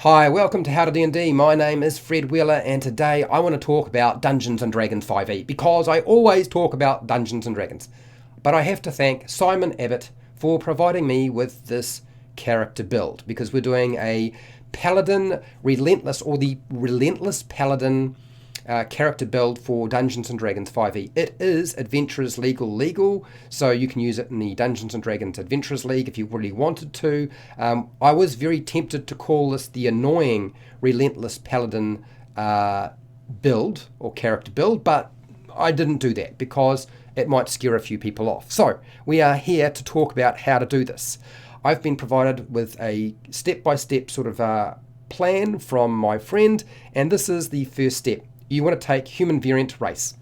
Hi, welcome to HowtoDandD. My name is Fred Wheeler, and today I want to talk about Dungeons & Dragons 5e because I always talk about Dungeons & Dragons. But I have to thank Simon Abbott for providing me with this character build because we're doing a Paladin Relentless, or the Relentless Paladin character build for Dungeons & Dragons 5e. It is Adventurers Legal, so you can use it in the Dungeons & Dragons Adventurers League if you really wanted to. I was very tempted to call this the annoying Relentless Paladin build or character build, but I didn't do that because it might scare a few people off. So we are here to talk about how to do this. I've been provided with a step-by-step sort of plan from my friend, and this is the first step. You want to take human variant race.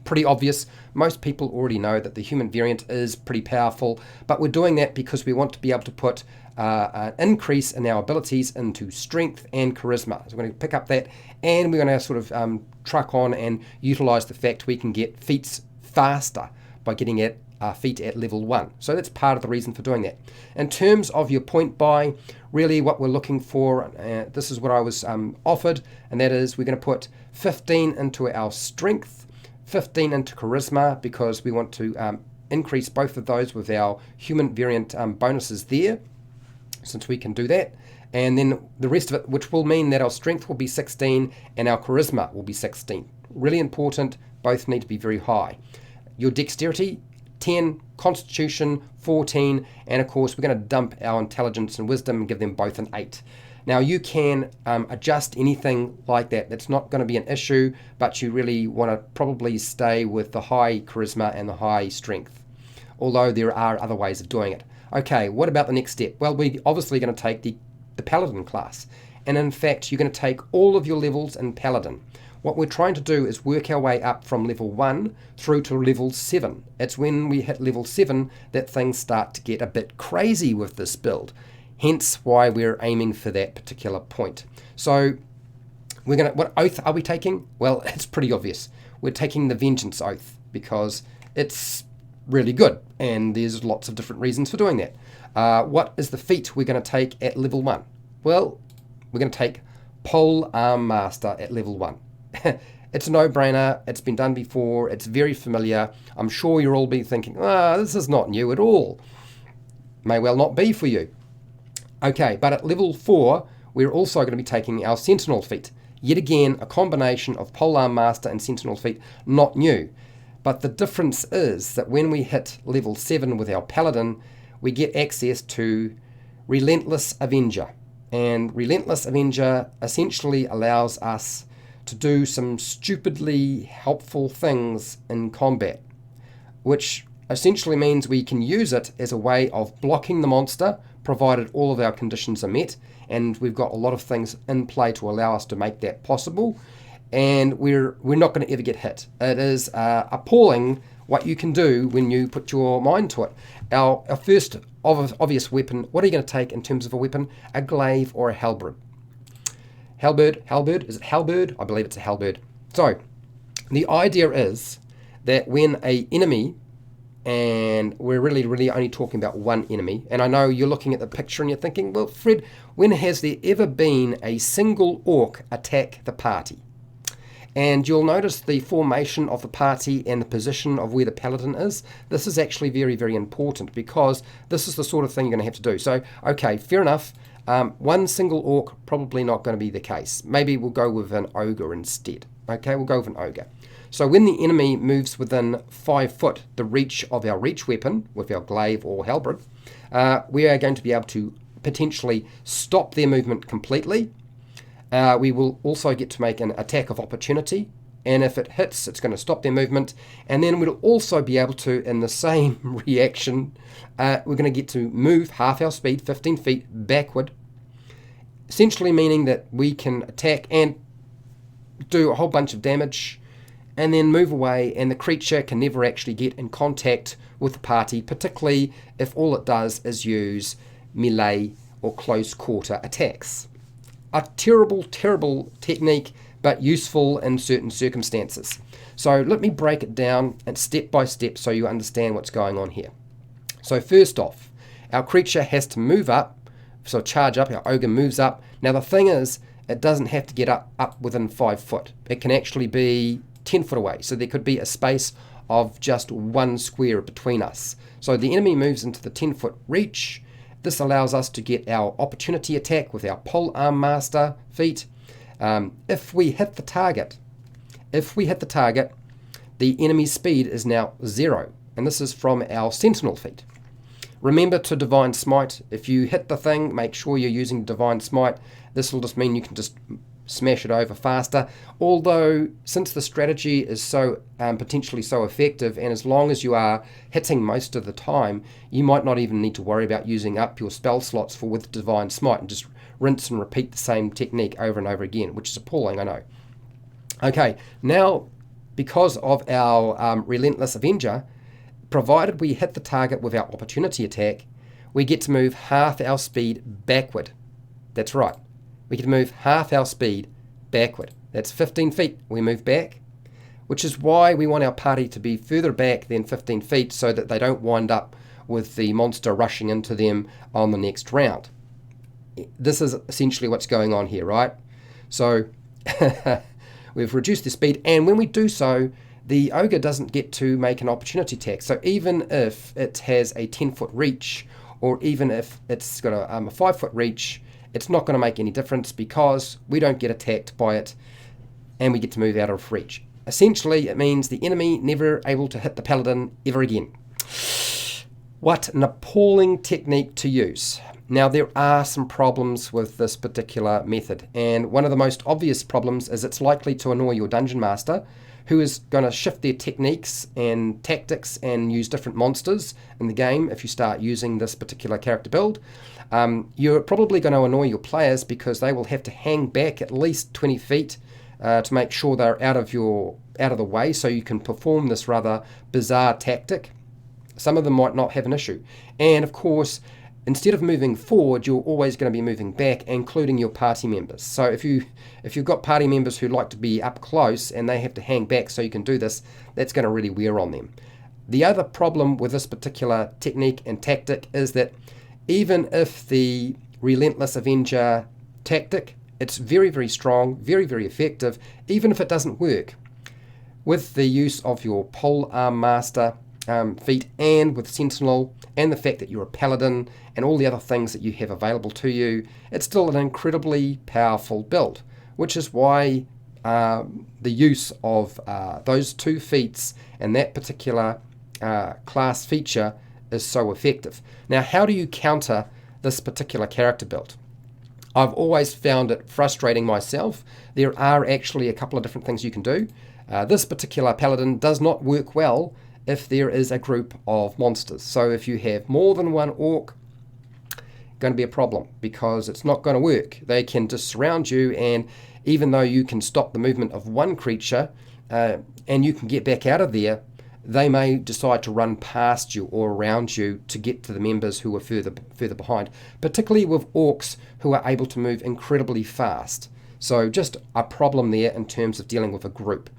Pretty obvious. Most people already know that the human variant is pretty powerful, but we're doing that because we want to be able to put an increase in our abilities into strength and charisma. So we're going to pick up that, and we're going to sort of truck on and utilize the fact we can get feats faster by getting at feat at level 1. So that's part of the reason for doing that. In terms of your point buy, really what we're looking for, this is what I was offered, and that is we're going to put 15 into our strength, 15 into charisma, because we want to increase both of those with our human variant bonuses there, since we can do that. And then the rest of it, which will mean that our strength will be 16 and our charisma will be 16. Really important, both need to be very high. Your dexterity, 10, constitution, 14, and of course we're going to dump our intelligence and wisdom and give them both an 8. Now you can adjust anything like that. That's not going to be an issue, but you really want to probably stay with the high charisma and the high strength, although there are other ways of doing it. Okay, what about the next step? Well, we're obviously going to take the Paladin class, and in fact you're going to take all of your levels in Paladin. What we're trying to do is work our way up from level 1 through to level 7. It's when we hit level 7 that things start to get a bit crazy with this build. Hence why we're aiming for that particular point. So what oath are we taking? Well, it's pretty obvious. We're taking the Vengeance Oath because it's really good, and there's lots of different reasons for doing that. What is the feat we're going to take at level 1? Well, we're going to take Pole Arm Master at level 1. It's a no-brainer. It's been done before. It's very familiar. I'm sure you'll all be thinking, this is not new at all. May well not be for you. Okay, but at level 4, we're also going to be taking our Sentinel feat. Yet again, a combination of Polearm Master and Sentinel feat, not new. But the difference is that when we hit level 7 with our Paladin, we get access to Relentless Avenger. And Relentless Avenger essentially allows us to do some stupidly helpful things in combat, which essentially means we can use it as a way of blocking the monster, provided all of our conditions are met, and we've got a lot of things in play to allow us to make that possible, and we're not going to ever get hit. It is appalling what you can do when you put your mind to it. Our first obvious weapon, what are you going to take in terms of a weapon? A glaive or a halberd. Halberd? Is it halberd? I believe it's a halberd. So, the idea is that when an enemy, and we're really only talking about one enemy, and I know you're looking at the picture and you're thinking, well, Fred, when has there ever been a single orc attack the party? And you'll notice the formation of the party and the position of where the Paladin is. This is actually very important because this is the sort of thing you're going to have to do. So, okay, fair enough. One single orc, probably not going to be the case. Maybe we'll go with an ogre instead. Okay, we'll go with an ogre. So when the enemy moves within 5 foot the reach of our reach weapon, with our glaive or halberd, we are going to be able to potentially stop their movement completely. We will also get to make an attack of opportunity, and if it hits, it's going to stop their movement. And then we'll also be able to, in the same reaction, we're going to get to move half our speed, 15 feet, backward, essentially meaning that we can attack and do a whole bunch of damage, and then move away, and the creature can never actually get in contact with the party, particularly if all it does is use melee or close quarter attacks. A terrible technique, but useful in certain circumstances. So let me break it down and step by step so you understand what's going on here. So first off, our creature has to move up, so charge up, our ogre moves up, Now the thing is, it doesn't have to get up within 5 foot. It can actually be 10 foot away. So there could be a space of just 1 square between us. So the enemy moves into the 10 foot reach. This allows us to get our opportunity attack with our pole arm master feat. If we hit the target, the enemy's speed is now 0. And this is from our sentinel feat. Remember to divine smite. If you hit the thing, make sure you're using divine smite. This will just mean you can just smash it over faster. Although, since the strategy is so potentially so effective, and as long as you are hitting most of the time, you might not even need to worry about using up your spell slots with divine smite and just rinse and repeat the same technique over and over again, which is appalling, I know. Okay, now because of our relentless avenger, provided we hit the target with our opportunity attack, we get to move half our speed backward. That's right. We get to move half our speed backward. That's 15 feet we move back, which is why we want our party to be further back than 15 feet so that they don't wind up with the monster rushing into them on the next round. This is essentially what's going on here, right? So we've reduced the speed, and when we do so, the ogre doesn't get to make an opportunity attack. So even if it has a 10-foot reach, or even if it's got a 5-foot reach, it's not going to make any difference because we don't get attacked by it and we get to move out of reach. Essentially, it means the enemy never able to hit the paladin ever again. What an appalling technique to use. Now, there are some problems with this particular method, and one of the most obvious problems is it's likely to annoy your dungeon master, who is going to shift their techniques and tactics and use different monsters in the game if you start using this particular character build. You're probably going to annoy your players because they will have to hang back at least 20 feet to make sure they're out of the way so you can perform this rather bizarre tactic. Some of them might not have an issue. And of course, instead of moving forward, you're always going to be moving back, including your party members. So if you've got party members who like to be up close and they have to hang back so you can do this, that's going to really wear on them. The other problem with this particular technique and tactic is that even if the relentless avenger tactic, it's very, very strong, very, very effective, even if it doesn't work, with the use of your pole arm master feat and with sentinel and the fact that you're a paladin and all the other things that you have available to you, it's still an incredibly powerful build, which is why the use of those two feats and that particular class feature is so effective. Now, how do you counter this particular character build? I've always found it frustrating myself. There are actually a couple of different things you can do. This particular paladin does not work well if there is a group of monsters. So if you have more than one orc, going to be a problem because it's not going to work. They can just surround you, and even though you can stop the movement of one creature and you can get back out of there, they may decide to run past you or around you to get to the members who are further behind, particularly with orcs who are able to move incredibly fast. So just a problem there in terms of dealing with a group.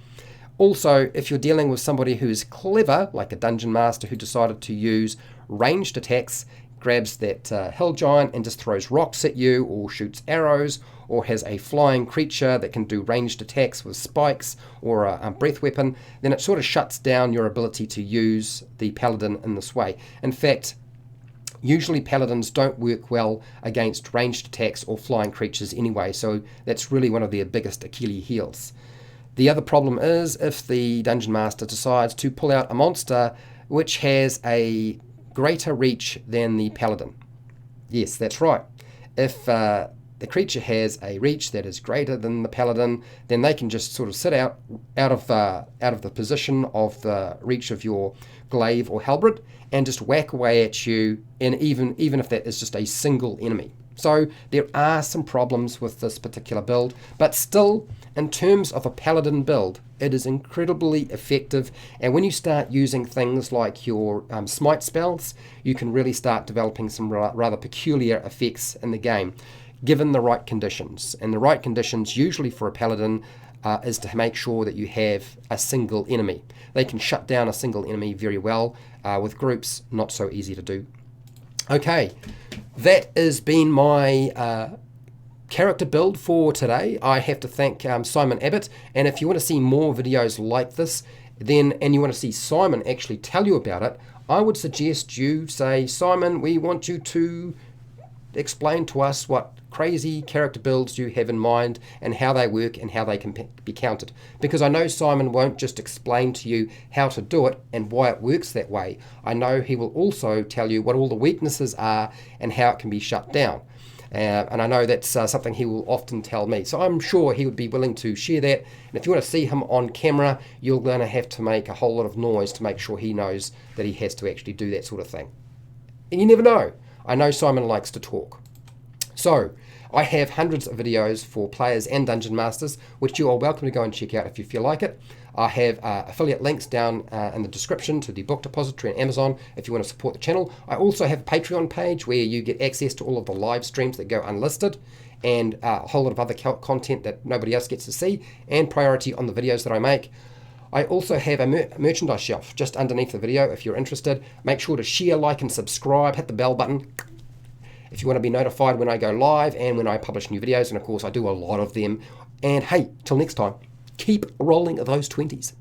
Also, if you're dealing with somebody who is clever, like a dungeon master who decided to use ranged attacks, grabs that hill giant and just throws rocks at you, or shoots arrows, or has a flying creature that can do ranged attacks with spikes or a breath weapon, then it sort of shuts down your ability to use the paladin in this way. In fact, usually paladins don't work well against ranged attacks or flying creatures anyway, so that's really one of their biggest Achilles heels. The other problem is if the dungeon master decides to pull out a monster which has a greater reach than the paladin. Yes, that's right. If the creature has a reach that is greater than the paladin, then they can just sort of sit out of the position of the reach of your glaive or halberd and just whack away at you, and even if that is just a single enemy. So there are some problems with this particular build, but still, in terms of a paladin build, it is incredibly effective. And when you start using things like your smite spells, you can really start developing some rather peculiar effects in the game, given the right conditions. And the right conditions usually for a paladin is to make sure that you have a single enemy. They can shut down a single enemy very well. With groups, not so easy to do. Okay, that has been my character build for today, I have to thank Simon Abbott. And if you want to see more videos like this, and you want to see Simon actually tell you about it, I would suggest you say, Simon, we want you to explain to us what crazy character builds you have in mind and how they work and how they can be counted. Because I know Simon won't just explain to you how to do it and why it works that way. I know he will also tell you what all the weaknesses are and how it can be shut down. And I know that's something he will often tell me. So I'm sure he would be willing to share that. And if you want to see him on camera, you're going to have to make a whole lot of noise to make sure he knows that he has to actually do that sort of thing. And you never know. I know Simon likes to talk. So I have hundreds of videos for players and dungeon masters, which you are welcome to go and check out if you feel like it. I have affiliate links down in the description to the book depository and Amazon if you want to support the channel. I also have a Patreon page where you get access to all of the live streams that go unlisted and a whole lot of other content that nobody else gets to see, and priority on the videos that I make. I also have a merchandise shelf just underneath the video if you're interested. Make sure to share, like, and subscribe. Hit the bell button if you want to be notified when I go live and when I publish new videos. And of course, I do a lot of them. And hey, till next time, keep rolling those 20s.